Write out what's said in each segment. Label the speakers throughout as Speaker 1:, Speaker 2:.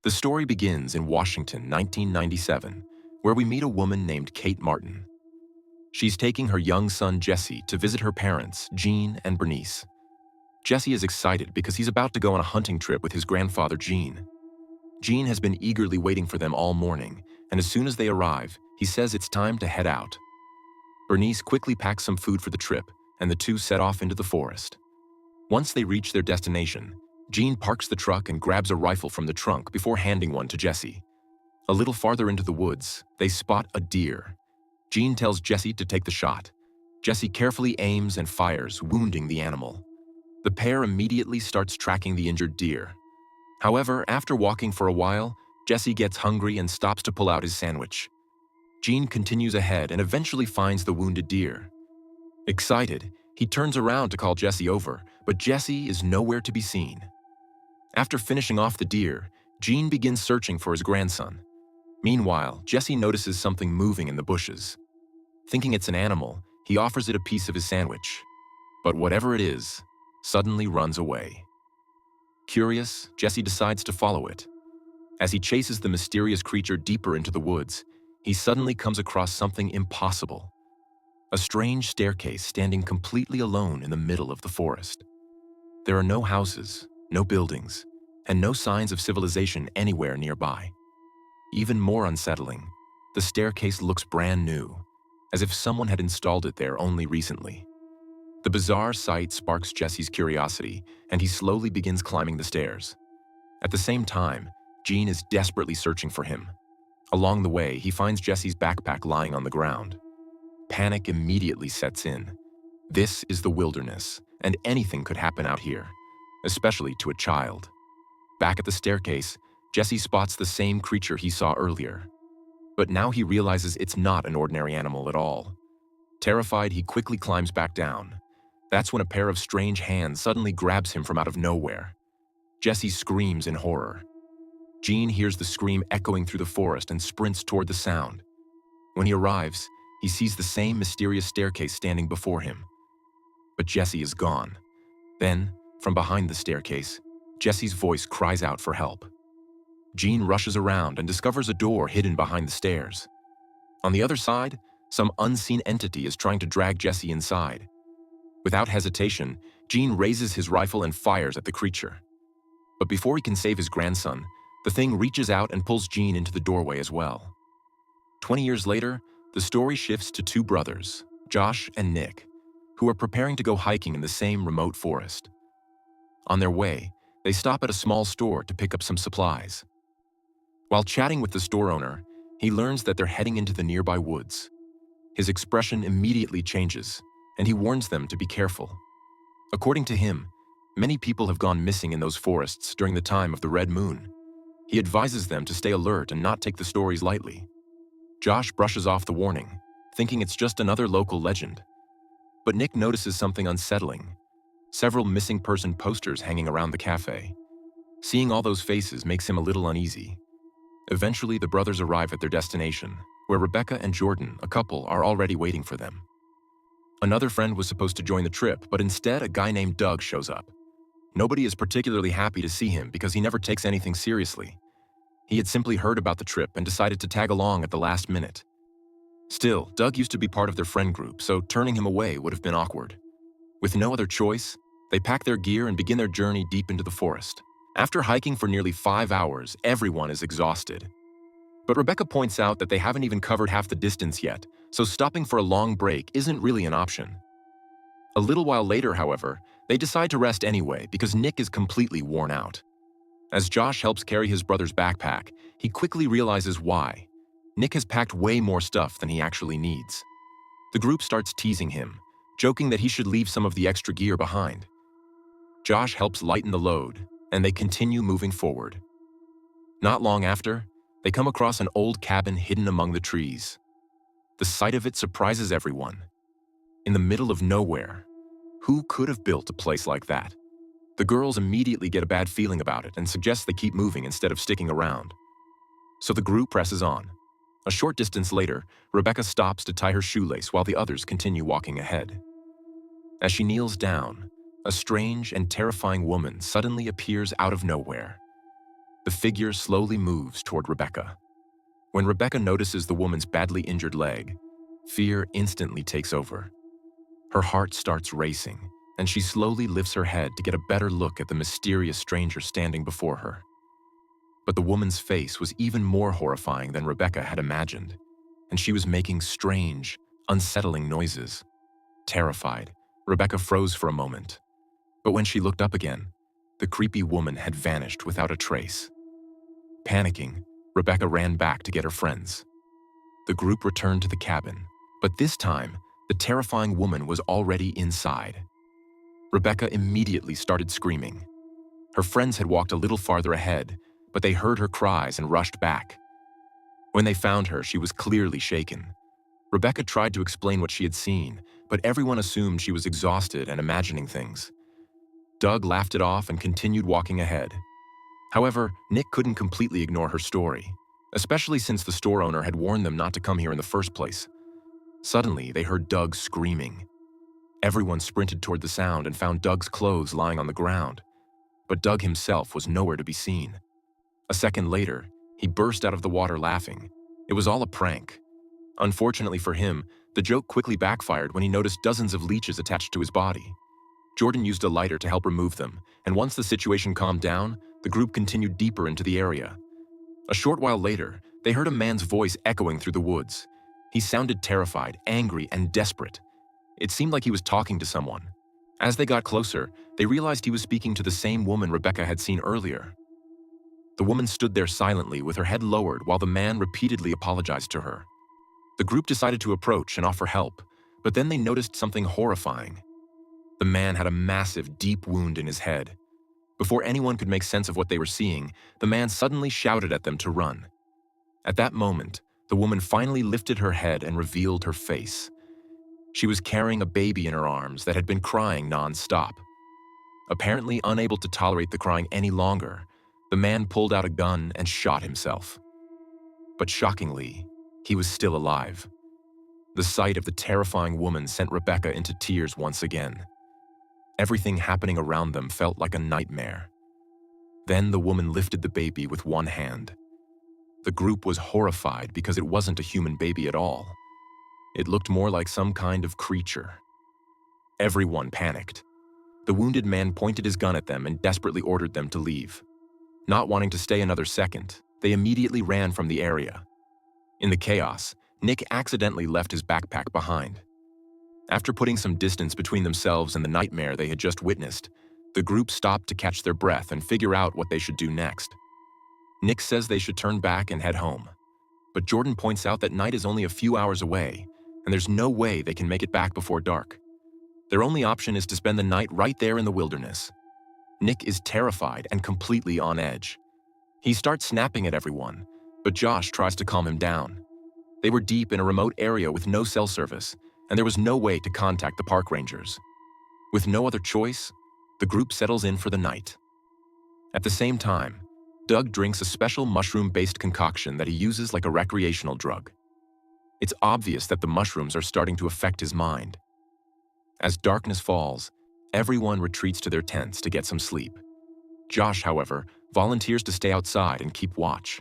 Speaker 1: The story begins in Washington, 1997, where we meet a woman named Kate Martin. She's taking her young son Jesse to visit her parents, Jean and Bernice. Jesse is excited because he's about to go on a hunting trip with his grandfather, Jean. Jean has been eagerly waiting for them all morning, and as soon as they arrive, he says it's time to head out. Bernice quickly packs some food for the trip, and the two set off into the forest. Once they reach their destination, Jean parks the truck and grabs a rifle from the trunk before handing one to Jesse. A little farther into the woods, they spot a deer. Jean tells Jesse to take the shot. Jesse carefully aims and fires, wounding the animal. The pair immediately starts tracking the injured deer. However, after walking for a while, Jesse gets hungry and stops to pull out his sandwich. Jean continues ahead and eventually finds the wounded deer. Excited, he turns around to call Jesse over, but Jesse is nowhere to be seen. After finishing off the deer, Jean begins searching for his grandson. Meanwhile, Jesse notices something moving in the bushes. Thinking it's an animal, he offers it a piece of his sandwich. But whatever it is, suddenly runs away. Curious, Jesse decides to follow it. As he chases the mysterious creature deeper into the woods, he suddenly comes across something impossible. A strange staircase standing completely alone in the middle of the forest. There are no houses, no buildings, and no signs of civilization anywhere nearby. Even more unsettling, the staircase looks brand new, as if someone had installed it there only recently. The bizarre sight sparks Jesse's curiosity, and he slowly begins climbing the stairs. At the same time, Jean is desperately searching for him. Along the way, he finds Jesse's backpack lying on the ground. Panic immediately sets in. This is the wilderness, and anything could happen out here, especially to a child. Back at the staircase, Jesse spots the same creature he saw earlier. But now he realizes it's not an ordinary animal at all. Terrified, he quickly climbs back down. That's when a pair of strange hands suddenly grabs him from out of nowhere. Jesse screams in horror. Jean hears the scream echoing through the forest and sprints toward the sound. When he arrives, he sees the same mysterious staircase standing before him. But Jesse is gone. Then, from behind the staircase, Jesse's voice cries out for help. Jean rushes around and discovers a door hidden behind the stairs. On the other side, some unseen entity is trying to drag Jesse inside. Without hesitation, Jean raises his rifle and fires at the creature. But before he can save his grandson, the thing reaches out and pulls Jean into the doorway as well. 20 years later, the story shifts to two brothers, Josh and Nick, who are preparing to go hiking in the same remote forest. On their way, they stop at a small store to pick up some supplies. While chatting with the store owner, he learns that they're heading into the nearby woods. His expression immediately changes, and he warns them to be careful. According to him, many people have gone missing in those forests during the time of the red moon. He advises them to stay alert and not take the stories lightly. Josh brushes off the warning, thinking it's just another local legend. But Nick notices something unsettling: several missing person posters hanging around the cafe. Seeing all those faces makes him a little uneasy. Eventually, the brothers arrive at their destination, where Rebecca and Jordan, a couple, are already waiting for them. Another friend was supposed to join the trip, but instead a guy named Doug shows up. Nobody is particularly happy to see him because he never takes anything seriously. He had simply heard about the trip and decided to tag along at the last minute. Still, Doug used to be part of their friend group, so turning him away would have been awkward. With no other choice, they pack their gear and begin their journey deep into the forest. After hiking for nearly 5 hours, everyone is exhausted. But Rebecca points out that they haven't even covered half the distance yet, so stopping for a long break isn't really an option. A little while later, however, they decide to rest anyway because Nick is completely worn out. As Josh helps carry his brother's backpack, he quickly realizes why. Nick has packed way more stuff than he actually needs. The group starts teasing him, joking that he should leave some of the extra gear behind. Josh helps lighten the load, and they continue moving forward. Not long after, they come across an old cabin hidden among the trees. The sight of it surprises everyone. In the middle of nowhere, who could have built a place like that? The girls immediately get a bad feeling about it and suggest they keep moving instead of sticking around. So the group presses on. A short distance later, Rebecca stops to tie her shoelace while the others continue walking ahead. As she kneels down, a strange and terrifying woman suddenly appears out of nowhere. The figure slowly moves toward Rebecca. When Rebecca notices the woman's badly injured leg, fear instantly takes over. Her heart starts racing, and she slowly lifts her head to get a better look at the mysterious stranger standing before her. But the woman's face was even more horrifying than Rebecca had imagined, and she was making strange, unsettling noises. Terrified, Rebecca froze for a moment. But when she looked up again, the creepy woman had vanished without a trace. Panicking, Rebecca ran back to get her friends. The group returned to the cabin, but this time, the terrifying woman was already inside. Rebecca immediately started screaming. Her friends had walked a little farther ahead, but they heard her cries and rushed back. When they found her, she was clearly shaken. Rebecca tried to explain what she had seen, but everyone assumed she was exhausted and imagining things. Doug laughed it off and continued walking ahead. However, Nick couldn't completely ignore her story, especially since the store owner had warned them not to come here in the first place. Suddenly, they heard Doug screaming. Everyone sprinted toward the sound and found Doug's clothes lying on the ground, but Doug himself was nowhere to be seen. A second later, he burst out of the water laughing. It was all a prank. Unfortunately for him, the joke quickly backfired when he noticed dozens of leeches attached to his body. Jordan used a lighter to help remove them, and once the situation calmed down, the group continued deeper into the area. A short while later, they heard a man's voice echoing through the woods. He sounded terrified, angry, and desperate. It seemed like he was talking to someone. As they got closer, they realized he was speaking to the same woman Rebecca had seen earlier. The woman stood there silently with her head lowered while the man repeatedly apologized to her. The group decided to approach and offer help, but then they noticed something horrifying. The man had a massive, deep wound in his head. Before anyone could make sense of what they were seeing, the man suddenly shouted at them to run. At that moment, the woman finally lifted her head and revealed her face. She was carrying a baby in her arms that had been crying non-stop. Apparently unable to tolerate the crying any longer, the man pulled out a gun and shot himself. But shockingly, he was still alive. The sight of the terrifying woman sent Rebecca into tears once again. Everything happening around them felt like a nightmare. Then the woman lifted the baby with one hand. The group was horrified because it wasn't a human baby at all. It looked more like some kind of creature. Everyone panicked. The wounded man pointed his gun at them and desperately ordered them to leave. Not wanting to stay another second, they immediately ran from the area. In the chaos, Nick accidentally left his backpack behind. After putting some distance between themselves and the nightmare they had just witnessed, the group stopped to catch their breath and figure out what they should do next. Nick says they should turn back and head home, but Jordan points out that night is only a few hours away, and there's no way they can make it back before dark. Their only option is to spend the night right there in the wilderness. Nick is terrified and completely on edge. He starts snapping at everyone, but Josh tries to calm him down. They were deep in a remote area with no cell service, and there was no way to contact the park rangers. With no other choice, the group settles in for the night. At the same time, Doug drinks a special mushroom-based concoction that he uses like a recreational drug. It's obvious that the mushrooms are starting to affect his mind. As darkness falls, everyone retreats to their tents to get some sleep. Josh, however, volunteers to stay outside and keep watch.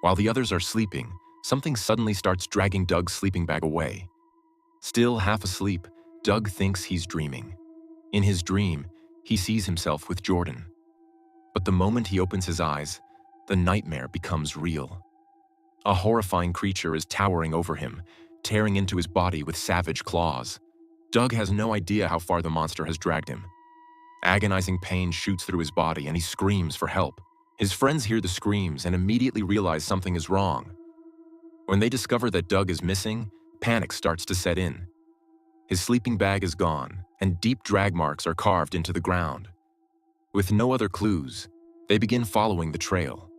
Speaker 1: While the others are sleeping, something suddenly starts dragging Doug's sleeping bag away. Still half asleep, Doug thinks he's dreaming. In his dream, he sees himself with Jordan. But the moment he opens his eyes, the nightmare becomes real. A horrifying creature is towering over him, tearing into his body with savage claws. Doug has no idea how far the monster has dragged him. Agonizing pain shoots through his body and he screams for help. His friends hear the screams and immediately realize something is wrong. When they discover that Doug is missing, panic starts to set in. His sleeping bag is gone, and deep drag marks are carved into the ground. With no other clues, they begin following the trail.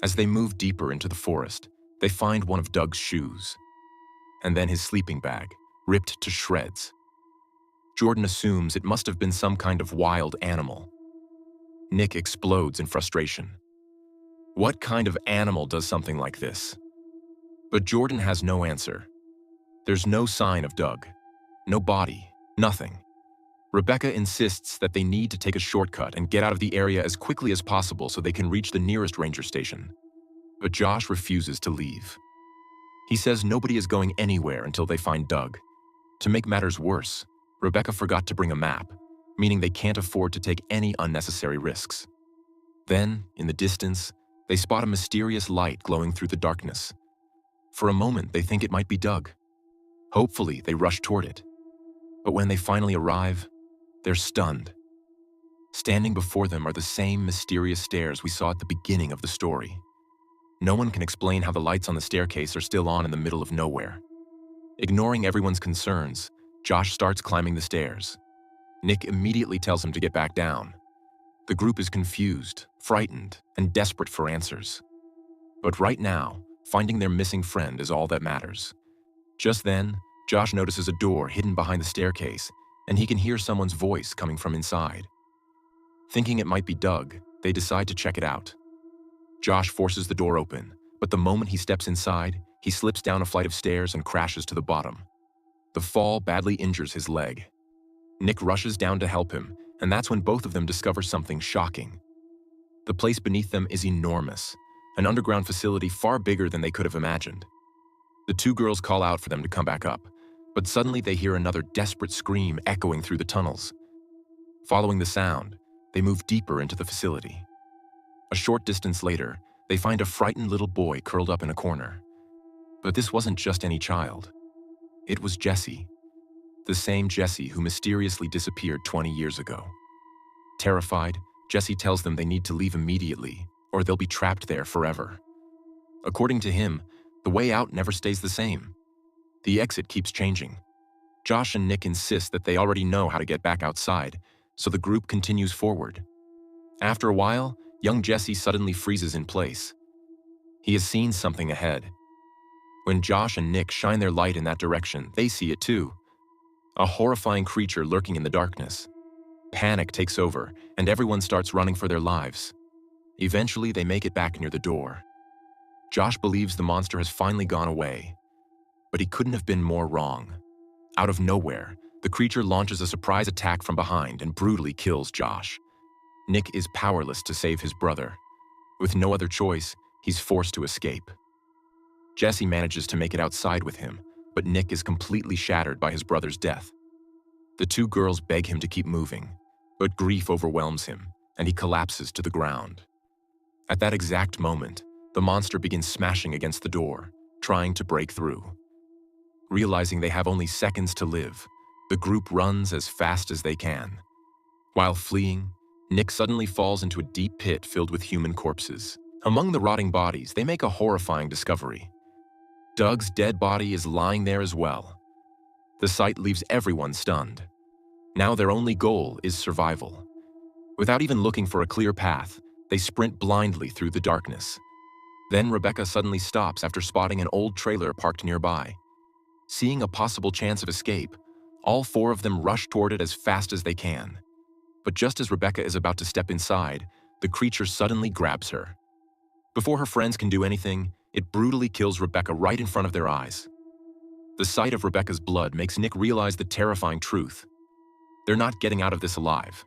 Speaker 1: As they move deeper into the forest, they find one of Doug's shoes, and then his sleeping bag, ripped to shreds. Jordan assumes it must have been some kind of wild animal. Nick explodes in frustration. What kind of animal does something like this? But Jordan has no answer. There's no sign of Doug. No body. Nothing. Rebecca insists that they need to take a shortcut and get out of the area as quickly as possible so they can reach the nearest ranger station. But Josh refuses to leave. He says nobody is going anywhere until they find Doug. To make matters worse, Rebecca forgot to bring a map, meaning they can't afford to take any unnecessary risks. Then, in the distance, they spot a mysterious light glowing through the darkness. For a moment, they think it might be Doug. Hopefully, they rush toward it. But when they finally arrive, they're stunned. Standing before them are the same mysterious stairs we saw at the beginning of the story. No one can explain how the lights on the staircase are still on in the middle of nowhere. Ignoring everyone's concerns, Josh starts climbing the stairs. Nick immediately tells him to get back down. The group is confused, frightened, and desperate for answers. But right now, finding their missing friend is all that matters. Just then, Josh notices a door hidden behind the staircase, and he can hear someone's voice coming from inside. Thinking it might be Doug, they decide to check it out. Josh forces the door open, but the moment he steps inside, he slips down a flight of stairs and crashes to the bottom. The fall badly injures his leg. Nick rushes down to help him, and that's when both of them discover something shocking. The place beneath them is enormous, an underground facility far bigger than they could have imagined. The two girls call out for them to come back up, but suddenly they hear another desperate scream echoing through the tunnels. Following the sound, they move deeper into the facility. A short distance later, they find a frightened little boy curled up in a corner. But this wasn't just any child. It was Jesse, the same Jesse who mysteriously disappeared 20 years ago. Terrified, Jesse tells them they need to leave immediately, or they'll be trapped there forever. According to him, the way out never stays the same. The exit keeps changing. Josh and Nick insist that they already know how to get back outside, so the group continues forward. After a while, young Jesse suddenly freezes in place. He has seen something ahead. When Josh and Nick shine their light in that direction, they see it too. A horrifying creature lurking in the darkness. Panic takes over, and everyone starts running for their lives. Eventually, they make it back near the door. Josh believes the monster has finally gone away. But he couldn't have been more wrong. Out of nowhere, the creature launches a surprise attack from behind and brutally kills Josh. Nick is powerless to save his brother. With no other choice, he's forced to escape. Jesse manages to make it outside with him, but Nick is completely shattered by his brother's death. The two girls beg him to keep moving, but grief overwhelms him, and he collapses to the ground. At that exact moment, the monster begins smashing against the door, trying to break through. Realizing they have only seconds to live, the group runs as fast as they can. While fleeing, Nick suddenly falls into a deep pit filled with human corpses. Among the rotting bodies, they make a horrifying discovery. Doug's dead body is lying there as well. The sight leaves everyone stunned. Now their only goal is survival. Without even looking for a clear path, they sprint blindly through the darkness. Then Rebecca suddenly stops after spotting an old trailer parked nearby. Seeing a possible chance of escape, all four of them rush toward it as fast as they can. But just as Rebecca is about to step inside, the creature suddenly grabs her. Before her friends can do anything, it brutally kills Rebecca right in front of their eyes. The sight of Rebecca's blood makes Nick realize the terrifying truth. They're not getting out of this alive.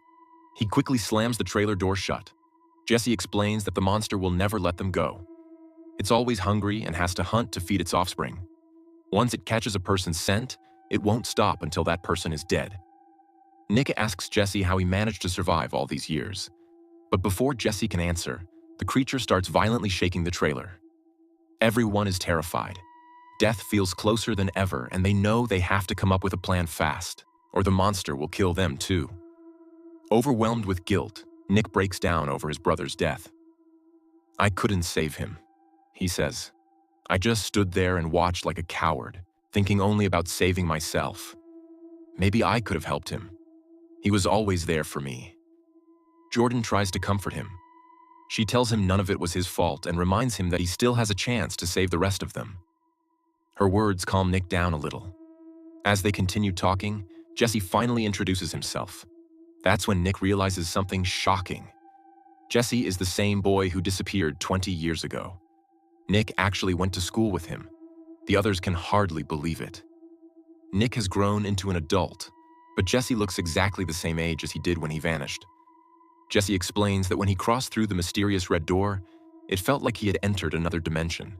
Speaker 1: He quickly slams the trailer door shut. Jesse explains that the monster will never let them go. It's always hungry and has to hunt to feed its offspring. Once it catches a person's scent, it won't stop until that person is dead. Nick asks Jesse how he managed to survive all these years. But before Jesse can answer, the creature starts violently shaking the trailer. Everyone is terrified. Death feels closer than ever, and they know they have to come up with a plan fast, or the monster will kill them too. Overwhelmed with guilt, Nick breaks down over his brother's death. "I couldn't save him," he says. "I just stood there and watched like a coward, thinking only about saving myself. Maybe I could have helped him. He was always there for me." Jordan tries to comfort him. She tells him none of it was his fault and reminds him that he still has a chance to save the rest of them. Her words calm Nick down a little. As they continue talking, Jesse finally introduces himself. That's when Nick realizes something shocking. Jesse is the same boy who disappeared 20 years ago. Nick actually went to school with him. The others can hardly believe it. Nick has grown into an adult, But Jesse looks exactly the same age as he did when he vanished. Jesse explains that when he crossed through the mysterious red door, it felt like he had entered another dimension.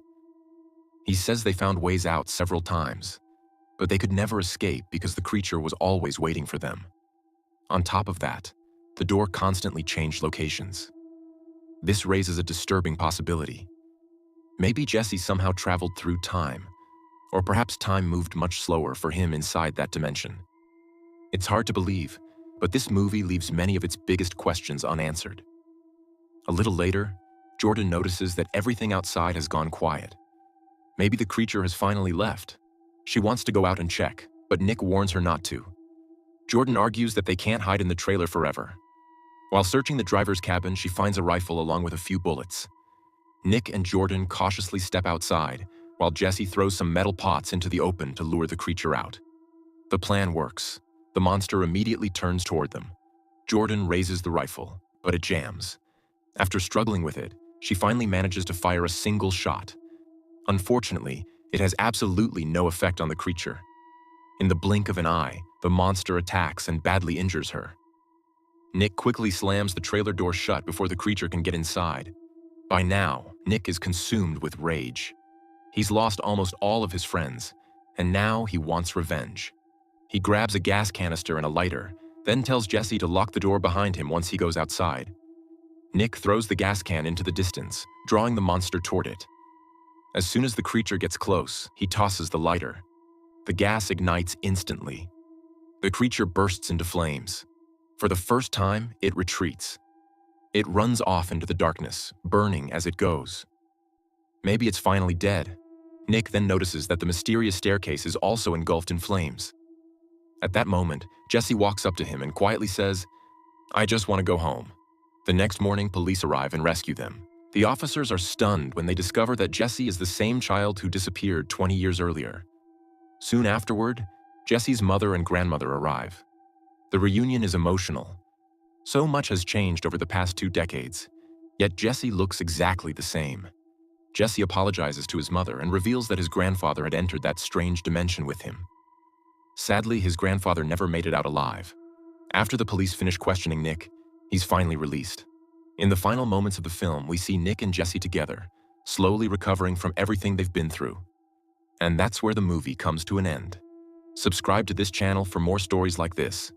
Speaker 1: He says they found ways out several times, but they could never escape because the creature was always waiting for them. On top of that, the door constantly changed locations. This raises a disturbing possibility. Maybe Jesse somehow traveled through time, or perhaps time moved much slower for him inside that dimension. It's hard to believe, but this movie leaves many of its biggest questions unanswered. A little later, Jordan notices that everything outside has gone quiet. Maybe the creature has finally left. She wants to go out and check, but Nick warns her not to. Jordan argues that they can't hide in the trailer forever. While searching the driver's cabin, she finds a rifle along with a few bullets. Nick and Jordan cautiously step outside, while Jesse throws some metal pots into the open to lure the creature out. The plan works. The monster immediately turns toward them. Jordan raises the rifle, but it jams. After struggling with it, she finally manages to fire a single shot. Unfortunately, it has absolutely no effect on the creature. In the blink of an eye, the monster attacks and badly injures her. Nick quickly slams the trailer door shut before the creature can get inside. By now, Nick is consumed with rage. He's lost almost all of his friends, and now he wants revenge. He grabs a gas canister and a lighter, then tells Jesse to lock the door behind him once he goes outside. Nick throws the gas can into the distance, drawing the monster toward it. As soon as the creature gets close, he tosses the lighter. The gas ignites instantly. The creature bursts into flames. For the first time, it retreats. It runs off into the darkness, burning as it goes. Maybe it's finally dead. Nick then notices that the mysterious staircase is also engulfed in flames. At that moment, Jesse walks up to him and quietly says, "I just want to go home." The next morning, police arrive and rescue them. The officers are stunned when they discover that Jesse is the same child who disappeared 20 years earlier. Soon afterward, Jesse's mother and grandmother arrive. The reunion is emotional. So much has changed over the past 2 decades, yet Jesse looks exactly the same. Jesse apologizes to his mother and reveals that his grandfather had entered that strange dimension with him. Sadly, his grandfather never made it out alive. After the police finish questioning Nick, he's finally released. In the final moments of the film, we see Nick and Jesse together, slowly recovering from everything they've been through. And that's where the movie comes to an end. Subscribe to this channel for more stories like this.